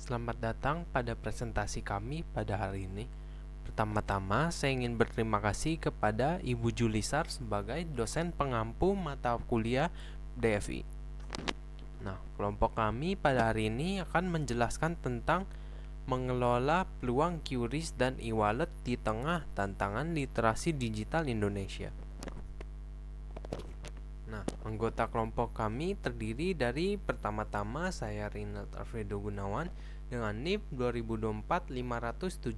Selamat datang pada presentasi kami pada hari ini. Pertama-tama, saya ingin berterima kasih kepada Ibu Julisar sebagai dosen pengampu mata kuliah DFI. Nah, kelompok kami pada hari ini akan menjelaskan tentang mengelola peluang QRIS dan e-wallet di tengah tantangan literasi digital Indonesia. Nah, anggota kelompok kami terdiri dari pertama-tama saya Rinald Alfredo Gunawan dengan NIP 2024 517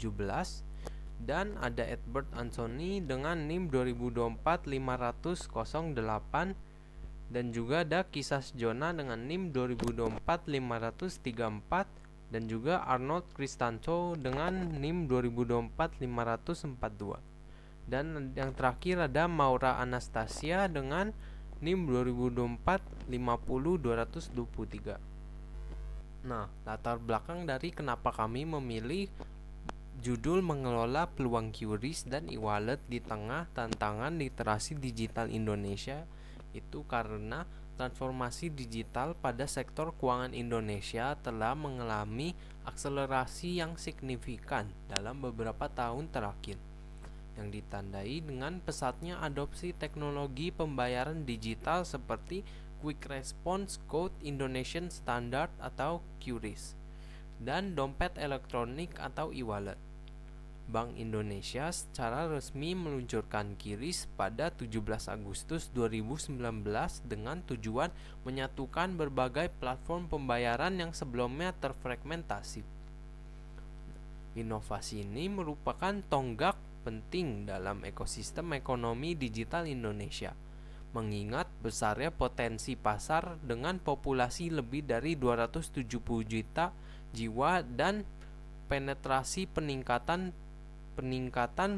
dan ada Edward Anthony dengan NIM 2024 508 dan juga ada Kisas Jona dengan NIM 2024 534 dan juga Arnold Kristanto dengan NIM 2024 542. Dan yang terakhir ada Maura Anastasia dengan NIM 2024 50223. Nah, latar belakang dari kenapa kami memilih judul mengelola peluang QRIS dan e-wallet di tengah tantangan literasi digital Indonesia itu karena transformasi digital pada sektor keuangan Indonesia telah mengalami akselerasi yang signifikan dalam beberapa tahun terakhir, yang ditandai dengan pesatnya adopsi teknologi pembayaran digital seperti Quick Response Code Indonesian Standard atau QRIS dan dompet elektronik atau e-wallet. Bank Indonesia secara resmi meluncurkan QRIS pada 17 Agustus 2019 dengan tujuan menyatukan berbagai platform pembayaran yang sebelumnya terfragmentasi. Inovasi ini merupakan tonggak penting dalam ekosistem ekonomi digital Indonesia, mengingat besarnya potensi pasar dengan populasi lebih dari 270 juta jiwa dan penetrasi peningkatan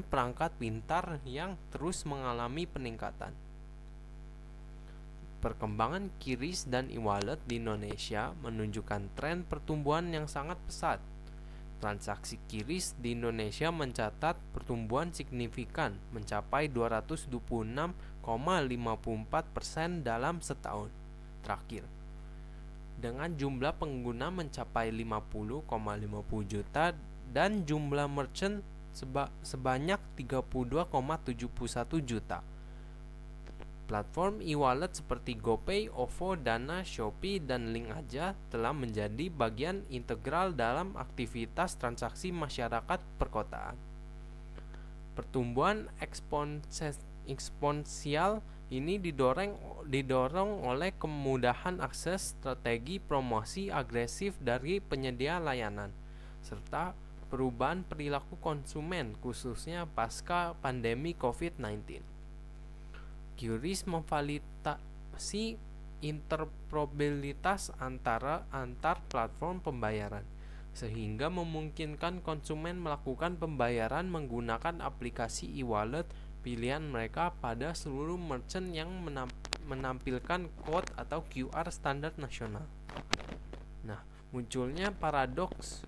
perangkat pintar yang terus mengalami peningkatan. Perkembangan QRIS dan e-wallet di Indonesia menunjukkan tren pertumbuhan yang sangat pesat. Transaksi QRIS di Indonesia mencatat pertumbuhan signifikan mencapai 226,54% dalam setahun terakhir, dengan jumlah pengguna mencapai 50,50 juta dan jumlah merchant sebanyak 32,71 juta. Platform e-wallet seperti GoPay, OVO, Dana, Shopee, dan Link Aja telah menjadi bagian integral dalam aktivitas transaksi masyarakat perkotaan. Pertumbuhan eksponensial ini didorong oleh kemudahan akses, strategi promosi agresif dari penyedia layanan, serta perubahan perilaku konsumen khususnya pasca pandemi COVID-19. QRIS memfasilitasi interoperabilitas antar platform pembayaran, sehingga memungkinkan konsumen melakukan pembayaran menggunakan aplikasi e-wallet pilihan mereka pada seluruh merchant yang menampilkan kode atau QR standar nasional. Nah, munculnya paradoks,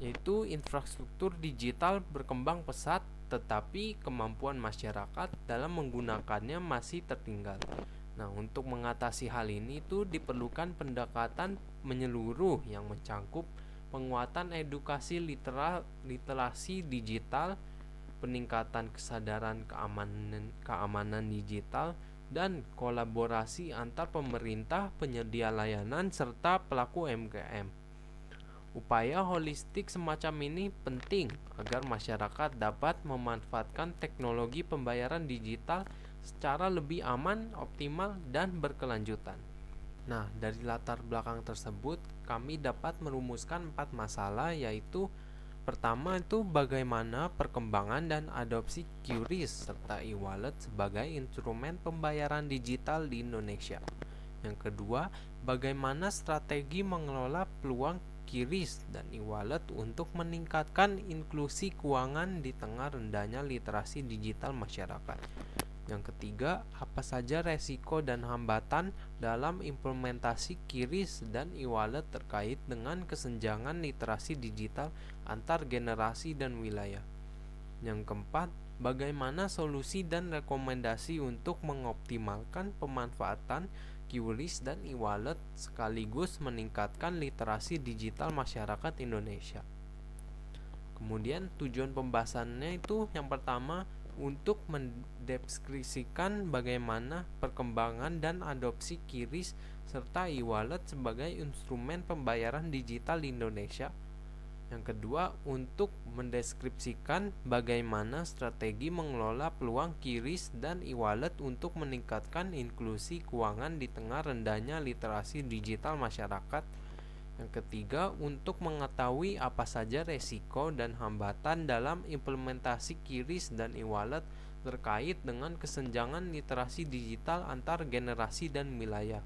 yaitu infrastruktur digital berkembang pesat tetapi kemampuan masyarakat dalam menggunakannya masih tertinggal. Nah, untuk mengatasi hal ini itu diperlukan pendekatan menyeluruh yang mencakup penguatan edukasi literasi digital, peningkatan kesadaran keamanan digital, dan kolaborasi antar pemerintah, penyedia layanan, serta pelaku UMKM. Upaya holistik semacam ini penting agar masyarakat dapat memanfaatkan teknologi pembayaran digital secara lebih aman, optimal, dan berkelanjutan. Nah, dari latar belakang tersebut, kami dapat merumuskan 4 masalah, yaitu pertama itu bagaimana perkembangan dan adopsi QRIS serta e-wallet sebagai instrumen pembayaran digital di Indonesia. Yang kedua, bagaimana strategi mengelola peluang QRIS dan e-wallet untuk meningkatkan inklusi keuangan di tengah rendahnya literasi digital masyarakat. Yang ketiga, apa saja resiko dan hambatan dalam implementasi QRIS dan e-wallet terkait dengan kesenjangan literasi digital antar generasi dan wilayah. Yang keempat, bagaimana solusi dan rekomendasi untuk mengoptimalkan pemanfaatan QRIS dan e-wallet sekaligus meningkatkan literasi digital masyarakat Indonesia. Kemudian tujuan pembahasannya itu yang pertama untuk mendeskripsikan bagaimana perkembangan dan adopsi QRIS serta e-wallet sebagai instrumen pembayaran digital di Indonesia. Yang kedua, untuk mendeskripsikan bagaimana strategi mengelola peluang QRIS dan e-wallet untuk meningkatkan inklusi keuangan di tengah rendahnya literasi digital masyarakat. Yang ketiga, untuk mengetahui apa saja resiko dan hambatan dalam implementasi QRIS dan e-wallet terkait dengan kesenjangan literasi digital antar generasi dan wilayah.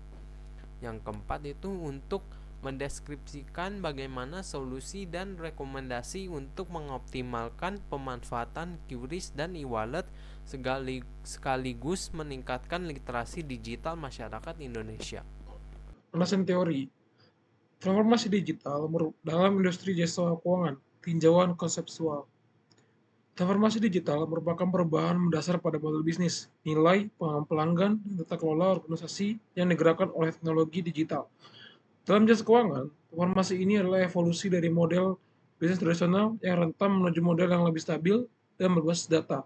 Yang keempat itu untuk mendeskripsikan bagaimana solusi dan rekomendasi untuk mengoptimalkan pemanfaatan QRIS dan e-wallet sekaligus meningkatkan literasi digital masyarakat Indonesia. Alasan teori, transformasi digital dalam industri jasa keuangan, tinjauan konseptual. Transformasi digital merupakan perubahan mendasar pada model bisnis, nilai, pengalaman pelanggan, dan tata kelola organisasi yang digerakkan oleh teknologi digital. Dalam jasa keuangan, transformasi ini adalah evolusi dari model bisnis tradisional yang rentan menuju model yang lebih stabil dan berbasis data.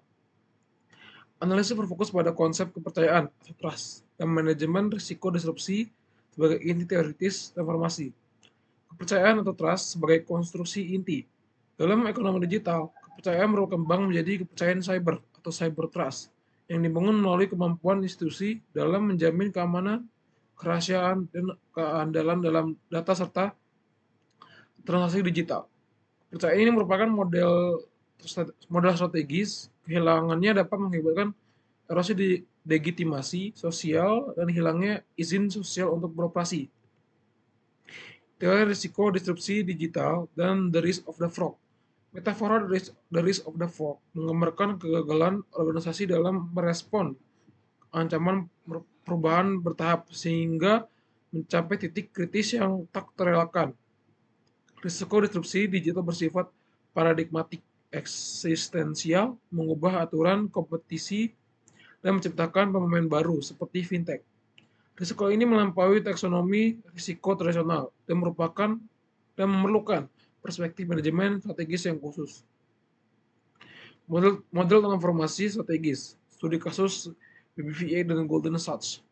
Analisis berfokus pada konsep kepercayaan atau trust dan manajemen risiko disrupsi sebagai inti teoritis transformasi. Kepercayaan atau trust sebagai konstruksi inti. Dalam ekonomi digital, kepercayaan berkembang menjadi kepercayaan cyber atau cyber trust yang dibangun melalui kemampuan institusi dalam menjamin keamanan, kerahasiaan, dan keandalan dalam data serta transaksi digital. Kepercayaan ini merupakan modal strategis, kehilangannya dapat mengakibatkan erosi legitimasi sosial dan hilangnya izin sosial untuk beroperasi. Teori risiko disrupsi digital dan The Risk of the Frog. Metafora The Risk of the Frog menggambarkan kegagalan organisasi dalam merespon ancaman perubahan bertahap sehingga mencapai titik kritis yang tak terelakkan. Risiko disrupsi digital bersifat paradigmatik, eksistensial, mengubah aturan kompetisi, dan menciptakan pemain baru seperti fintech. Risiko ini melampaui taksonomi risiko tradisional dan memerlukan perspektif manajemen strategis yang khusus. Model transformasi strategis, studi kasus BBVA dan Goldman Sachs.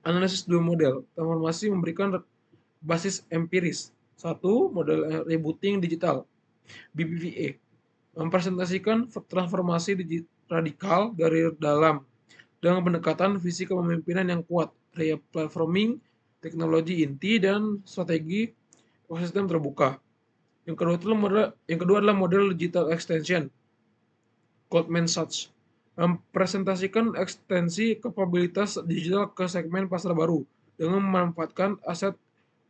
Analisis dua model transformasi memberikan basis empiris. Satu, model rebooting digital BBVA mempresentasikan transformasi radikal dari dalam dengan pendekatan visi kepemimpinan yang kuat, replatforming, teknologi inti, dan strategi ekosistem terbuka. Yang kedua adalah model digital extension. Goldman Sachs mempresentasikan ekstensi kapabilitas digital ke segmen pasar baru dengan memanfaatkan aset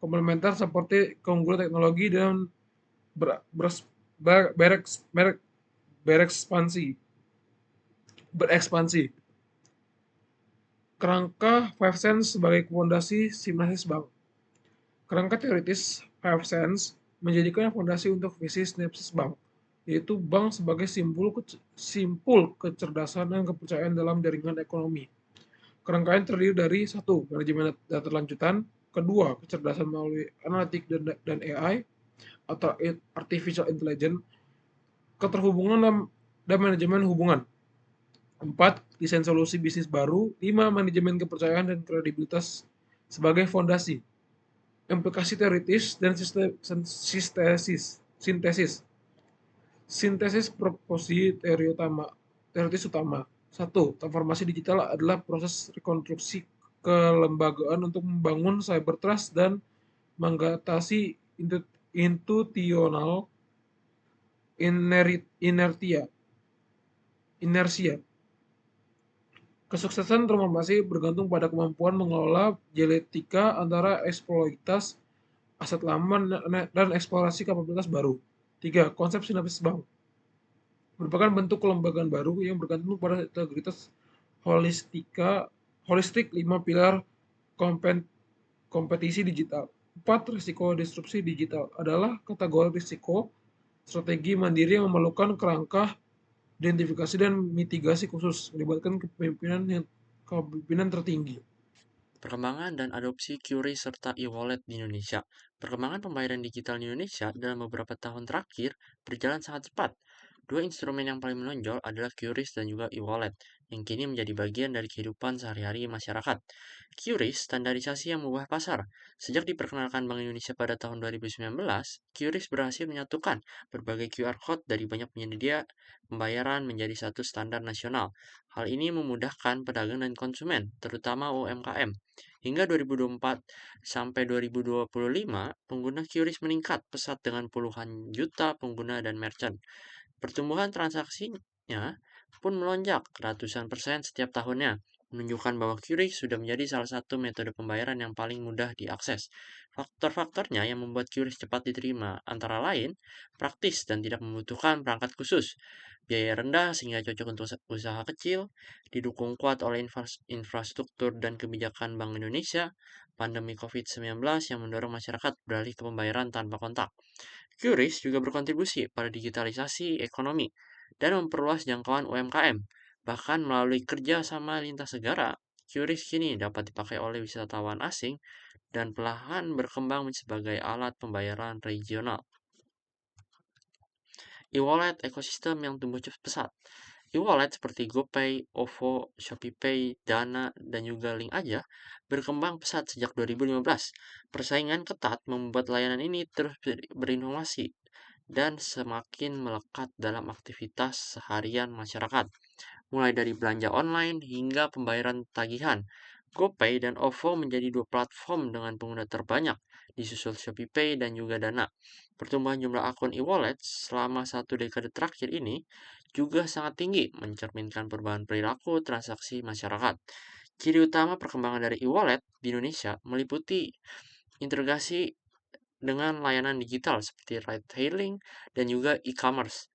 komplementer seperti keunggulan teknologi dan berekspansi. Kerangka Five Sense sebagai fondasi sinapsis bank. Kerangka teoritis Five Sense menjadikan fondasi untuk visi sinapsis bank, yaitu bank sebagai simpul kecerdasan dan kepercayaan dalam jaringan ekonomi. Kerangka terdiri dari satu, manajemen data lanjutan, kedua, kecerdasan melalui analitik dan AI atau artificial intelligence, keterhubungan dan manajemen hubungan. 4. Desain solusi bisnis baru. 5. Manajemen kepercayaan dan kredibilitas sebagai fondasi. Implikasi teoritis dan sintesis proposi teoritis utama. 1. Transformasi digital adalah proses rekonstruksi kelembagaan untuk membangun cyber trust dan mengatasi institutional inersia. Kesuksesan transformasi bergantung pada kemampuan mengelola dialektika antara eksploitas aset lama dan eksplorasi kapabilitas baru. 3. Konsep sinapsis bank merupakan bentuk kelembagaan baru yang bergantung pada integritas holistik 5 pilar kompetisi digital. 4. Risiko disrupsi digital adalah kategori risiko strategi mandiri yang memerlukan kerangka identifikasi dan mitigasi khusus, melibatkan kepemimpinan yang kepemimpinan tertinggi. Perkembangan dan adopsi QRIS serta e-wallet di Indonesia. Perkembangan pembayaran digital di Indonesia dalam beberapa tahun terakhir berjalan sangat cepat. Dua instrumen yang paling menonjol adalah QRIS dan juga e-wallet, yang kini menjadi bagian dari kehidupan sehari-hari masyarakat. QRIS standarisasi yang mengubah pasar. Sejak diperkenalkan Bank Indonesia pada tahun 2019, QRIS berhasil menyatukan berbagai QR Code dari banyak penyedia pembayaran menjadi satu standar nasional. Hal ini memudahkan pedagang dan konsumen, terutama UMKM. Hingga 2024 sampai 2025, pengguna QRIS meningkat pesat dengan puluhan juta pengguna dan merchant. Pertumbuhan transaksinya pun melonjak ratusan persen setiap tahunnya, menunjukkan bahwa QRIS sudah menjadi salah satu metode pembayaran yang paling mudah diakses. Faktor-faktornya yang membuat QRIS cepat diterima antara lain praktis dan tidak membutuhkan perangkat khusus, biaya rendah sehingga cocok untuk usaha kecil, didukung kuat oleh infrastruktur dan kebijakan Bank Indonesia, pandemi COVID-19 yang mendorong masyarakat beralih ke pembayaran tanpa kontak. QRIS juga berkontribusi pada digitalisasi ekonomi dan memperluas jangkauan UMKM. Bahkan melalui kerja sama lintas negara, QRIS kini dapat dipakai oleh wisatawan asing dan perlahan berkembang sebagai alat pembayaran regional. E-wallet ekosistem yang tumbuh pesat. E-wallet seperti GoPay, OVO, ShopeePay, Dana, dan juga Link Aja berkembang pesat sejak 2015. Persaingan ketat membuat layanan ini terus berinovasi dan semakin melekat dalam aktivitas seharian masyarakat, mulai dari belanja online hingga pembayaran tagihan. GoPay dan OVO menjadi dua platform dengan pengguna terbanyak, disusul ShopeePay dan juga Dana. Pertumbuhan jumlah akun e-wallet selama satu dekade terakhir ini juga sangat tinggi, mencerminkan perubahan perilaku transaksi masyarakat. Ciri utama perkembangan dari e-wallet di Indonesia meliputi integrasi dengan layanan digital seperti ride-hailing dan juga e-commerce.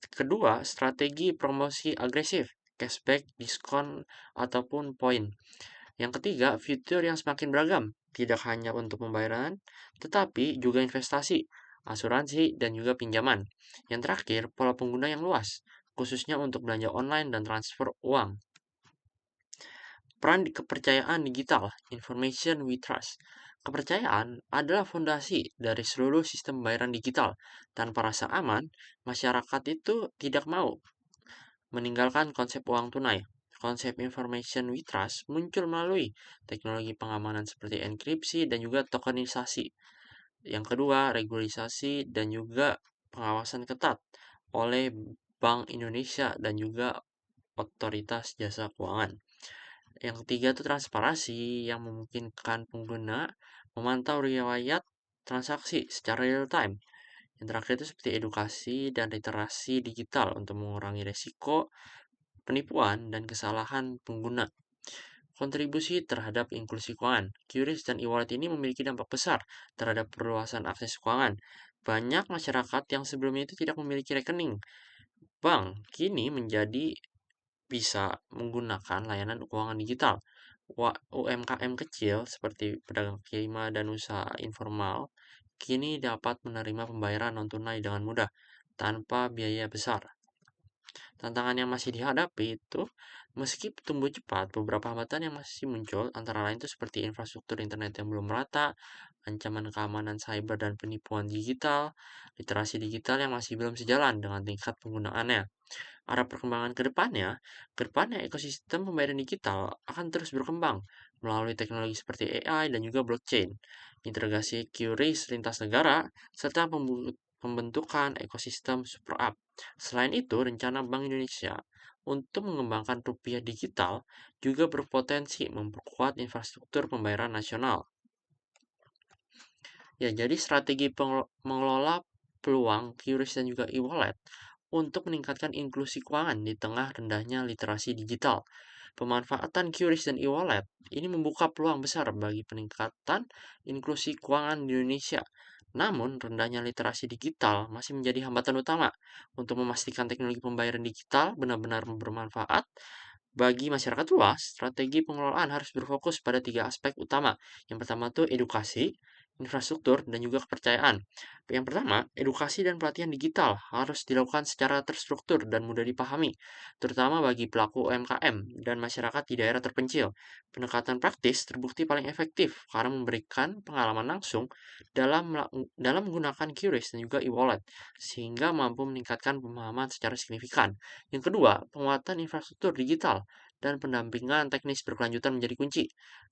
Kedua, strategi promosi agresif, cashback, diskon, ataupun poin. Yang ketiga, fitur yang semakin beragam, tidak hanya untuk pembayaran, tetapi juga investasi, asuransi, dan juga pinjaman. Yang terakhir, pola pengguna yang luas, khususnya untuk belanja online dan transfer uang. Peran di kepercayaan digital, information we trust. Kepercayaan adalah fondasi dari seluruh sistem pembayaran digital. Tanpa rasa aman, masyarakat itu tidak mau meninggalkan konsep uang tunai. Konsep information we trust muncul melalui teknologi pengamanan seperti enkripsi dan juga tokenisasi. Yang kedua, regulasi dan juga pengawasan ketat oleh Bank Indonesia dan juga otoritas jasa keuangan. Yang ketiga itu transparansi yang memungkinkan pengguna memantau riwayat transaksi secara real time. Yang terakhir itu seperti edukasi dan literasi digital untuk mengurangi resiko penipuan dan kesalahan pengguna. Kontribusi terhadap inklusi keuangan. QRIS dan e-wallet ini memiliki dampak besar terhadap perluasan akses keuangan. Banyak masyarakat yang sebelumnya itu tidak memiliki rekening bank kini menjadi bisa menggunakan layanan keuangan digital. UMKM kecil seperti pedagang kaki lima dan usaha informal kini dapat menerima pembayaran non-tunai dengan mudah tanpa biaya besar. Tantangan yang masih dihadapi itu, meski tumbuh cepat, beberapa hambatan yang masih muncul antara lain itu seperti infrastruktur internet yang belum merata, ancaman keamanan cyber dan penipuan digital, literasi digital yang masih belum sejalan dengan tingkat penggunaannya. Arah perkembangan ke depannya ekosistem pembayaran digital akan terus berkembang melalui teknologi seperti AI dan juga blockchain, integrasi QRIS lintas negara, serta pembentukan ekosistem super app. Selain itu, rencana Bank Indonesia untuk mengembangkan rupiah digital juga berpotensi memperkuat infrastruktur pembayaran nasional. Ya, jadi strategi mengelola peluang QRIS dan juga e-wallet untuk meningkatkan inklusi keuangan di tengah rendahnya literasi digital. Pemanfaatan QRIS dan e-wallet ini membuka peluang besar bagi peningkatan inklusi keuangan di Indonesia. Namun, rendahnya literasi digital masih menjadi hambatan utama untuk memastikan teknologi pembayaran digital benar-benar bermanfaat bagi masyarakat luas. Strategi pengelolaan harus berfokus pada tiga aspek utama. Yang pertama itu edukasi, infrastruktur, dan juga kepercayaan. Yang pertama, edukasi dan pelatihan digital harus dilakukan secara terstruktur dan mudah dipahami, terutama bagi pelaku UMKM dan masyarakat di daerah terpencil. Pendekatan praktis terbukti paling efektif karena memberikan pengalaman langsung dalam menggunakan QRIS dan juga e-wallet, sehingga mampu meningkatkan pemahaman secara signifikan. Yang kedua, penguatan infrastruktur digital dan pendampingan teknis berkelanjutan menjadi kunci.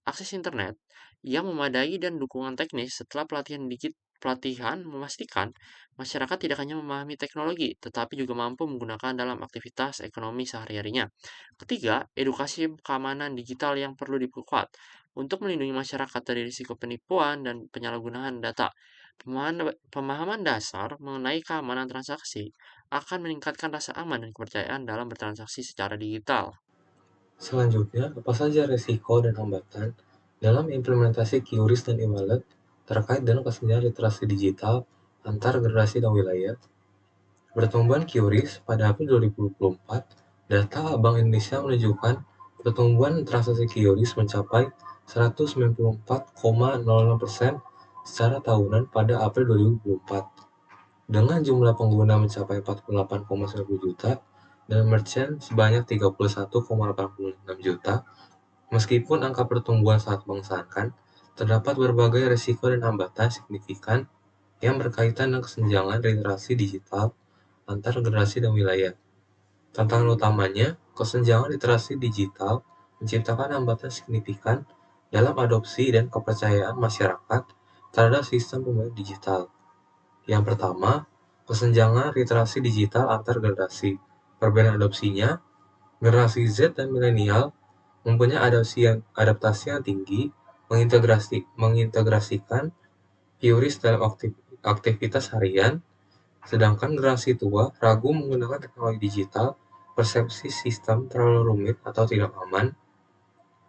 Akses internet yang memadai dan dukungan teknis setelah pelatihan memastikan masyarakat tidak hanya memahami teknologi, tetapi juga mampu menggunakan dalam aktivitas ekonomi sehari-harinya. Ketiga, edukasi keamanan digital yang perlu diperkuat untuk melindungi masyarakat dari risiko penipuan dan penyalahgunaan data. Pemahaman dasar mengenai keamanan transaksi akan meningkatkan rasa aman dan kepercayaan dalam bertransaksi secara digital. Selanjutnya, apa saja risiko dan hambatan dalam implementasi QRIS dan e-wallet terkait dengan kesenjangan literasi digital antar generasi dan wilayah? Pertumbuhan QRIS pada April 2024, data Bank Indonesia menunjukkan pertumbuhan transaksi QRIS mencapai 194,06% secara tahunan pada April 2024, dengan jumlah pengguna mencapai 48,90 juta dan merchant sebanyak 31,86 juta. Meskipun angka pertumbuhan sangat mengesankan, terdapat berbagai risiko dan hambatan signifikan yang berkaitan dengan kesenjangan literasi digital antar generasi dan wilayah. Tantangan utamanya, kesenjangan literasi digital menciptakan hambatan signifikan dalam adopsi dan kepercayaan masyarakat terhadap sistem pembayaran digital. Yang pertama, kesenjangan literasi digital antar generasi. Perbedaan adopsinya, generasi Z dan milenial mempunyai adaptasi yang tinggi, mengintegrasikan QRIS dalam aktivitas harian, sedangkan generasi tua ragu menggunakan teknologi digital, persepsi sistem terlalu rumit atau tidak aman.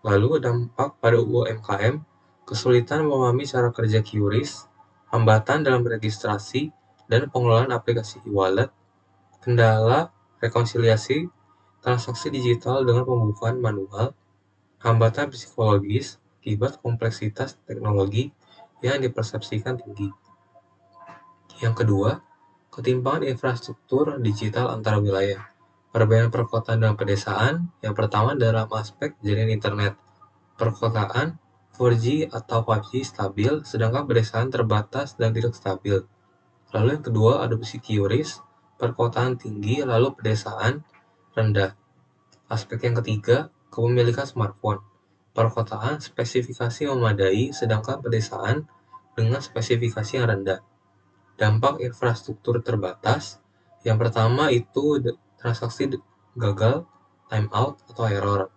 Lalu dampak pada UMKM, kesulitan memahami cara kerja QRIS, hambatan dalam registrasi dan pengelolaan aplikasi e-wallet, kendala rekonsiliasi transaksi digital dengan pembukaan manual, hambatan psikologis akibat kompleksitas teknologi yang dipersepsikan tinggi. Yang kedua, ketimpangan infrastruktur digital antar wilayah. Perbedaan perkotaan dan pedesaan. Yang pertama dalam aspek jaringan internet. Perkotaan 4G atau 5G stabil, sedangkan pedesaan terbatas dan tidak stabil. Lalu yang kedua, adopsi QRIS, perkotaan tinggi, lalu pedesaan rendah. Aspek yang ketiga, kepemilikan smartphone. Perkotaan spesifikasi memadai, sedangkan pedesaan dengan spesifikasi yang rendah. Dampak infrastruktur terbatas. Yang pertama itu transaksi gagal, timeout, atau error.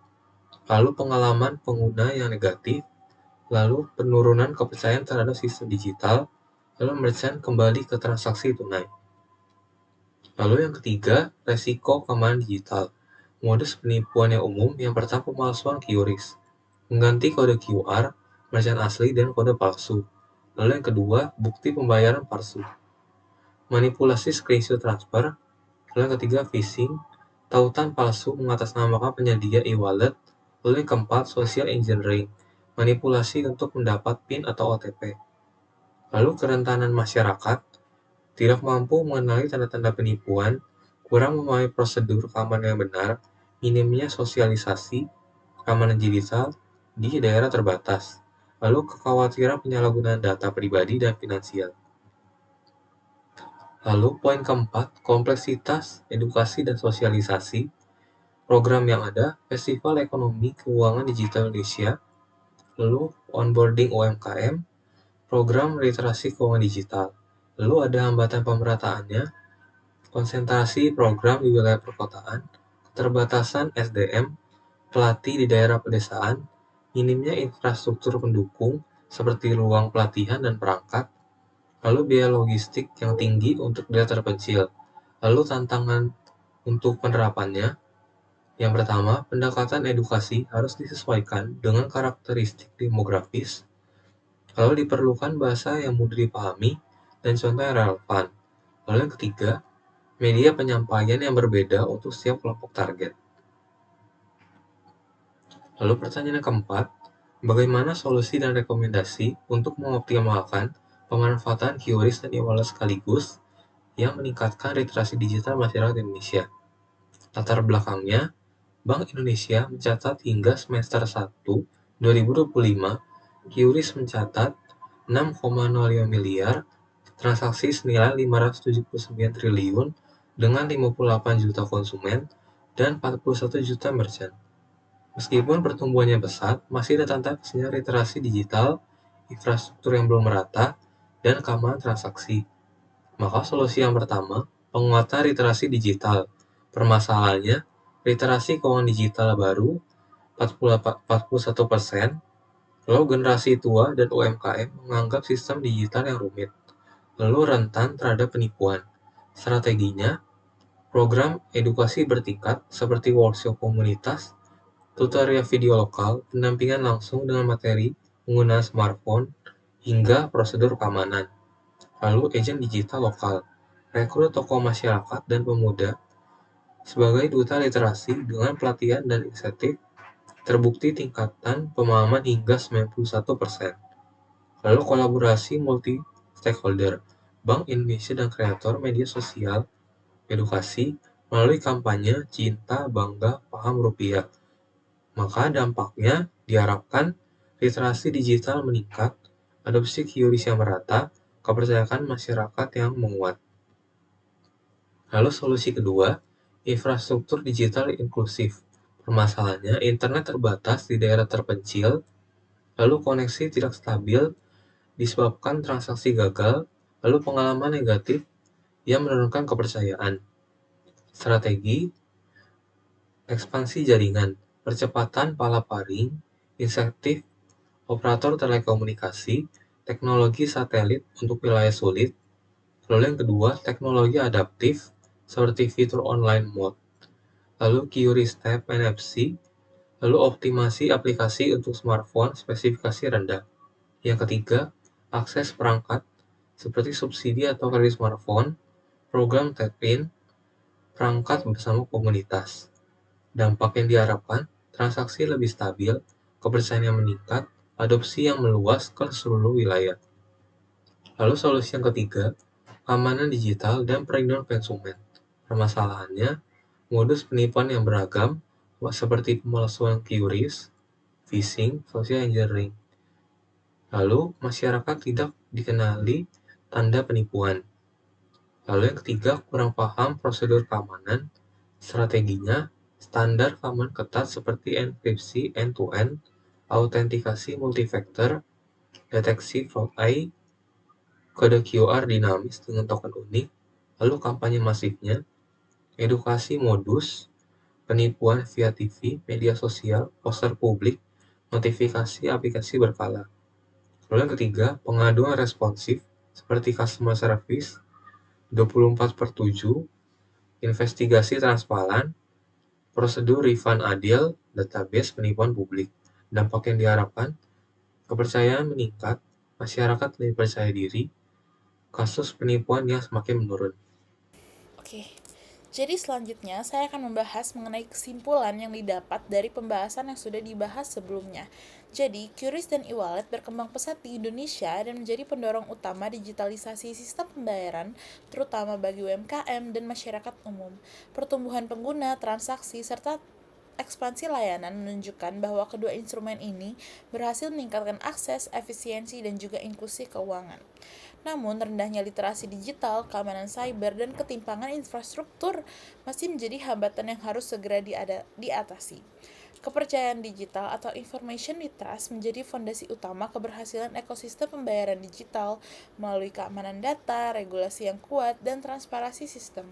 Lalu pengalaman pengguna yang negatif. Lalu penurunan kepercayaan terhadap sistem digital. Lalu merchant kembali ke transaksi tunai. Lalu yang ketiga, resiko keamanan digital. Modus penipuan yang umum, yang pertama pemalsuan QRIS. Mengganti kode QR, merchant asli, dan kode palsu. Lalu yang kedua, bukti pembayaran palsu. Manipulasi screenshot transfer. Lalu yang ketiga, phishing. Tautan palsu mengatasnamakan penyedia e-wallet. Lalu yang keempat, social engineering. Manipulasi untuk mendapat PIN atau OTP. Lalu kerentanan masyarakat. Tidak mampu mengenali tanda-tanda penipuan, kurang memahami prosedur keamanan yang benar, minimnya sosialisasi keamanan digital di daerah terbatas. Lalu kekhawatiran penyalahgunaan data pribadi dan finansial. Lalu poin keempat, kompleksitas, edukasi dan sosialisasi. Program yang ada, Festival Ekonomi Keuangan Digital Indonesia, lalu onboarding UMKM, program literasi keuangan digital. Lalu ada hambatan pemerataannya, konsentrasi program di wilayah perkotaan, keterbatasan SDM, pelatih di daerah pedesaan, minimnya infrastruktur pendukung seperti ruang pelatihan dan perangkat, lalu biaya logistik yang tinggi untuk daerah terpencil. Lalu tantangan untuk penerapannya, yang pertama, pendekatan edukasi harus disesuaikan dengan karakteristik demografis, lalu diperlukan bahasa yang mudah dipahami dan contoh yang relevan. Lalu yang ketiga, media penyampaian yang berbeda untuk setiap kelompok target. Lalu pertanyaan yang keempat, Bagaimana solusi dan rekomendasi untuk mengoptimalkan pemanfaatan QRIS dan e-wallet sekaligus yang meningkatkan literasi digital masyarakat Indonesia? Latar belakangnya, Bank Indonesia mencatat hingga semester 1 2025, QRIS mencatat 6,05 miliar transaksi senilai 579 triliun dengan 58 juta konsumen dan 41 juta merchant. Meskipun pertumbuhannya pesat, masih ada tantangan kecilnya literasi digital, infrastruktur yang belum merata, dan keamanan transaksi. Maka solusi yang pertama, penguatan literasi digital. Permasalahannya, literasi keuangan digital baru 41%, lalu generasi tua dan UMKM menganggap sistem digital yang rumit, lalu rentan terhadap penipuan. Strateginya, program edukasi bertingkat seperti workshop komunitas, tutorial video lokal, pendampingan langsung dengan materi penggunaan smartphone, hingga prosedur keamanan. Lalu agen digital lokal, rekrut tokoh masyarakat dan pemuda sebagai duta literasi dengan pelatihan dan insentif, terbukti tingkatan pemahaman hingga 91%. Lalu kolaborasi multi stakeholder, Bank Indonesia dan kreator media sosial, edukasi melalui kampanye Cinta Bangga Paham Rupiah. Maka dampaknya diharapkan literasi digital meningkat, adopsi QRIS yang merata, kepercayaan masyarakat yang menguat. Lalu solusi kedua, infrastruktur digital inklusif. Permasalahannya, internet terbatas di daerah terpencil, lalu koneksi tidak stabil disebabkan transaksi gagal, lalu pengalaman negatif yang menurunkan kepercayaan. Strategi, ekspansi jaringan, percepatan palaparing, insentif operator telekomunikasi, teknologi satelit untuk wilayah sulit. Lalu yang kedua, teknologi adaptif seperti fitur online mode, lalu QRIS Tap NFC, lalu optimasi aplikasi untuk smartphone spesifikasi rendah. Yang ketiga, akses perangkat seperti subsidi atau kredit smartphone, program tap-in, perangkat bersama komunitas. Dampak yang diharapkan, transaksi lebih stabil, kepercayaan yang meningkat, adopsi yang meluas ke seluruh wilayah. Lalu solusi yang ketiga, keamanan digital dan perlindungan konsumen. Permasalahannya, modus penipuan yang beragam, seperti pemalsuan QRIS, phishing, social engineering. Lalu, masyarakat tidak dikenali tanda penipuan. Lalu yang ketiga, kurang paham prosedur keamanan. Strateginya, standar keamanan ketat seperti enkripsi end-to-end, autentikasi multifaktor, deteksi fraud eye, kode QR dinamis dengan token unik, lalu kampanye masifnya, edukasi modus, penipuan via TV, media sosial, poster publik, notifikasi aplikasi berkala. Lalu yang ketiga, pengaduan responsif seperti customer service 24/7, investigasi transparan, prosedur refund adil, database penipuan publik. Dampak yang diharapkan, kepercayaan meningkat, masyarakat lebih percaya diri, kasus penipuan yang semakin menurun. Oke, jadi selanjutnya saya akan membahas mengenai kesimpulan yang didapat dari pembahasan yang sudah dibahas sebelumnya. Jadi, QRIS dan e-wallet berkembang pesat di Indonesia dan menjadi pendorong utama digitalisasi sistem pembayaran, terutama bagi UMKM dan masyarakat umum. Pertumbuhan pengguna, transaksi, serta ekspansi layanan menunjukkan bahwa kedua instrumen ini berhasil meningkatkan akses, efisiensi, dan juga inklusi keuangan. Namun, rendahnya literasi digital, keamanan cyber, dan ketimpangan infrastruktur masih menjadi hambatan yang harus segera diatasi. Kepercayaan digital atau information trust menjadi fondasi utama keberhasilan ekosistem pembayaran digital melalui keamanan data, regulasi yang kuat, dan transparansi sistem.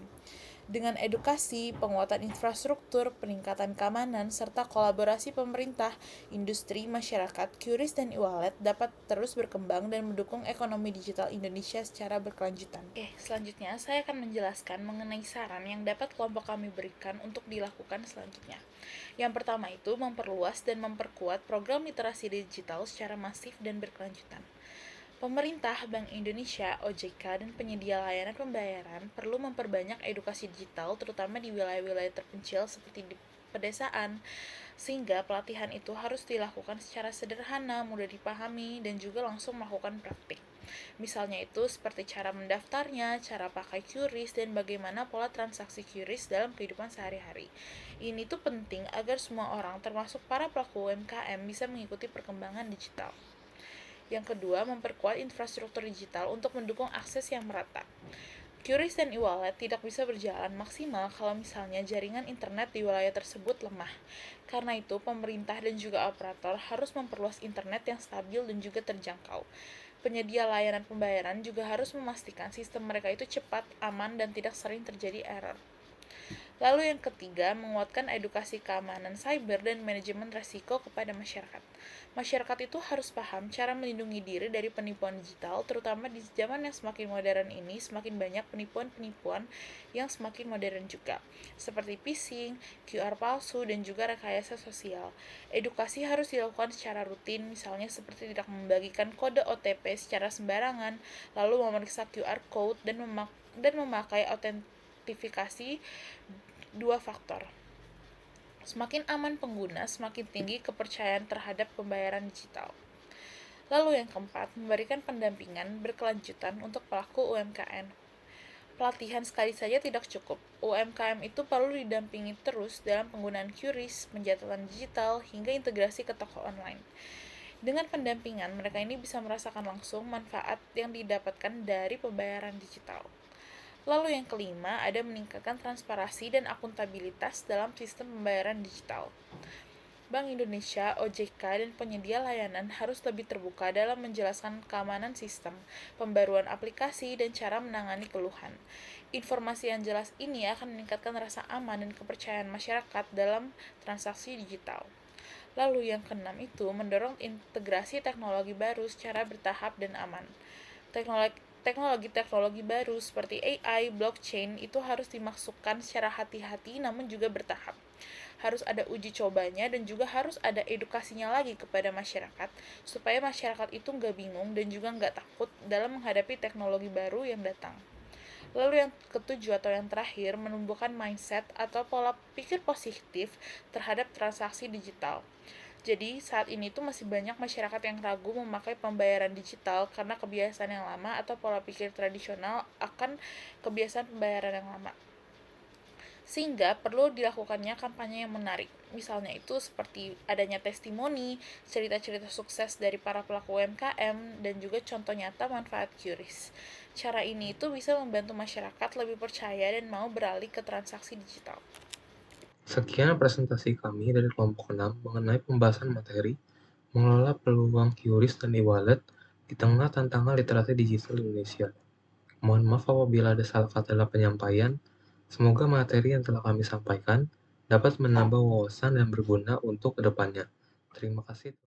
Dengan edukasi, penguatan infrastruktur, peningkatan keamanan, serta kolaborasi pemerintah, industri, masyarakat, QRIS dan e-wallet dapat terus berkembang dan mendukung ekonomi digital Indonesia secara berkelanjutan. Oke, selanjutnya saya akan menjelaskan mengenai saran yang dapat kelompok kami berikan untuk dilakukan selanjutnya. Yang pertama itu memperluas dan memperkuat program literasi digital secara masif dan berkelanjutan. Pemerintah, Bank Indonesia, OJK, dan penyedia layanan pembayaran perlu memperbanyak edukasi digital terutama di wilayah-wilayah terpencil seperti di pedesaan, sehingga pelatihan itu harus dilakukan secara sederhana, mudah dipahami, dan juga langsung melakukan praktik. Misalnya itu seperti cara mendaftarnya, cara pakai QRIS, dan bagaimana pola transaksi QRIS dalam kehidupan sehari-hari. Ini tuh penting agar semua orang, termasuk para pelaku UMKM, bisa mengikuti perkembangan digital. Yang kedua, memperkuat infrastruktur digital untuk mendukung akses yang merata. QRIS dan e-wallet tidak bisa berjalan maksimal kalau misalnya jaringan internet di wilayah tersebut lemah. Karena itu, pemerintah dan juga operator harus memperluas internet yang stabil dan juga terjangkau. Penyedia layanan pembayaran juga harus memastikan sistem mereka itu cepat, aman, dan tidak sering terjadi error. Lalu yang ketiga, menguatkan edukasi keamanan cyber dan manajemen resiko kepada masyarakat. Masyarakat itu harus paham cara melindungi diri dari penipuan digital, terutama di zaman yang semakin modern ini, semakin banyak penipuan-penipuan yang semakin modern juga, seperti phishing, QR palsu, dan juga rekayasa sosial. Edukasi harus dilakukan secara rutin, misalnya seperti tidak membagikan kode OTP secara sembarangan, lalu memeriksa QR code, dan memakai autentifikasi dua faktor. Semakin aman pengguna, semakin tinggi kepercayaan terhadap pembayaran digital. Lalu yang keempat, memberikan pendampingan berkelanjutan untuk pelaku UMKM. Pelatihan sekali saja tidak cukup. UMKM itu perlu didampingi terus dalam penggunaan QRIS, pencatatan digital, hingga integrasi ke toko online. Dengan pendampingan, mereka ini bisa merasakan langsung manfaat yang didapatkan dari pembayaran digital. Lalu yang kelima, ada meningkatkan transparansi dan akuntabilitas dalam sistem pembayaran digital. Bank Indonesia, OJK, dan penyedia layanan harus lebih terbuka dalam menjelaskan keamanan sistem, pembaruan aplikasi, dan cara menangani keluhan. Informasi yang jelas ini akan meningkatkan rasa aman dan kepercayaan masyarakat dalam transaksi digital. Lalu yang keenam itu mendorong integrasi teknologi baru secara bertahap dan aman. Teknologi baru seperti AI, blockchain itu harus dimasukkan secara hati-hati namun juga bertahap. Harus ada uji cobanya dan juga harus ada edukasinya lagi kepada masyarakat supaya masyarakat itu nggak bingung dan juga nggak takut dalam menghadapi teknologi baru yang datang. Lalu yang ketujuh atau yang terakhir, menumbuhkan mindset atau pola pikir positif terhadap transaksi digital. Jadi saat ini tuh masih banyak masyarakat yang ragu memakai pembayaran digital karena kebiasaan yang lama atau pola pikir tradisional akan kebiasaan pembayaran yang lama. Sehingga perlu dilakukannya kampanye yang menarik. Misalnya itu seperti adanya testimoni, cerita-cerita sukses dari para pelaku UMKM, dan juga contoh nyata manfaat QRIS. Cara ini itu bisa membantu masyarakat lebih percaya dan mau beralih ke transaksi digital. Sekian presentasi kami dari kelompok 6 mengenai pembahasan materi mengelola peluang QRIS dan e-wallet di tengah tantangan literasi digital Indonesia. Mohon maaf apabila ada salah kata dalam penyampaian. Semoga materi yang telah kami sampaikan dapat menambah wawasan dan berguna untuk kedepannya. Terima kasih.